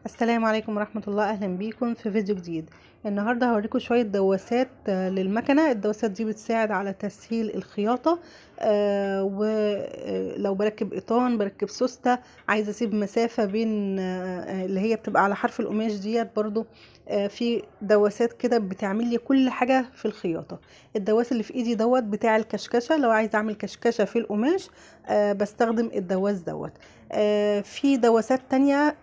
السلام عليكم ورحمة الله. أهلا بيكم في فيديو جديد. النهاردة هوريكم شوية دواسات للمكنة. الدواسات دي بتساعد على تسهيل الخياطة، ولو بركب قطان، بركب سوستة، عايزة اسيب مسافة بين اللي هي بتبقى على حرف القماش ديت برضو. في دواسات كده بتعمل لي كل حاجة في الخياطة. الدواس اللي في ايدي دوت بتاع الكشكشة، لو عايزة اعمل كشكشة في القماش بستخدم الدواس دوت. في دواسات تانية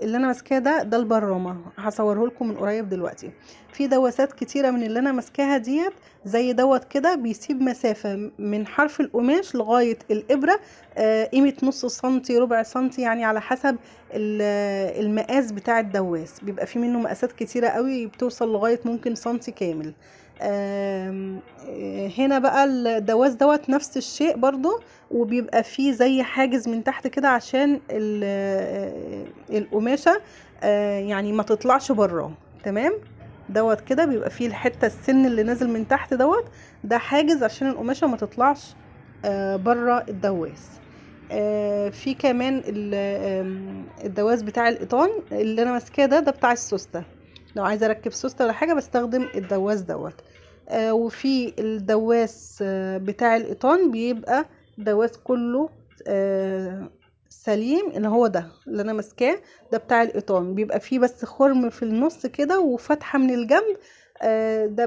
اللي انا ماسكاه ده البرامة، هصوره لكم من قريب دلوقتي. في دواسات كتيرة من اللي انا ماسكاها ديت زي دوت كده، بيسيب مسافة من حرف القماش لغاية الابرة قيمة نص سنتي، ربع سنتي، يعني على حسب المقاس بتاع الدواس. بيبقى في منه مقاسات كتيرة قوي، بتوصل لغاية ممكن سنتي كامل. هنا بقى الدواس دوت نفس الشيء برضو، وبيبقى فيه زي حاجز من تحت كده عشان القماشة يعني ما تطلعش براه. تمام، دوت كده بيبقى فيه الحتة السن اللي نازل من تحت دوت، ده حاجز عشان القماشة ما تطلعش بره الدواس. في كمان الدواس بتاع القطان اللي انا ماسكاه ده بتاع السوستة. لو عايزه اركب سوستة ولا حاجه بستخدم الدواس دوت. وفي الدواس بتاع القطان بيبقى دواس كله سليم، اللي هو ده اللي انا ماسكاه، ده بتاع القطان، بيبقى فيه بس خرم في النص كده وفتحه من الجنب. ده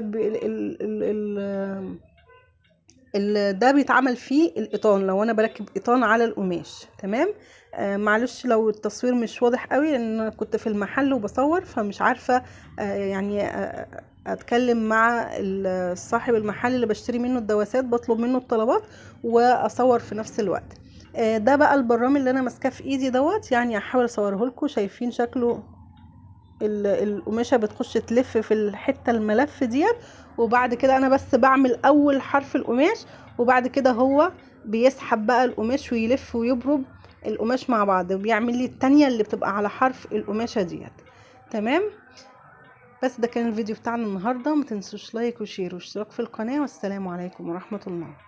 ده بيتعمل فيه القطان لو انا بركب قطان على القماش. تمام. معلش لو التصوير مش واضح قوي، لان انا كنت في المحل وبصور، فمش عارفة يعني اتكلم مع صاحب المحل اللي بشتري منه الدواسات، بطلب منه الطلبات واصور في نفس الوقت. ده بقى البرام اللي انا ماسكاه في ايدي دوت، يعني هحاول اصوره لكم. شايفين شكله؟ القماشة بتخش تلف في الحتة الملف ديت، وبعد كده انا بس بعمل اول حرف القماش، وبعد كده هو بيسحب بقى القماش ويلف ويبرم القماش مع بعض، وبيعمل لي التانية اللي بتبقى على حرف القماشة ديت. تمام. بس ده كان الفيديو بتاعنا النهاردة. ما تنسوش لايك وشير واشتراك في القناة، والسلام عليكم ورحمة الله.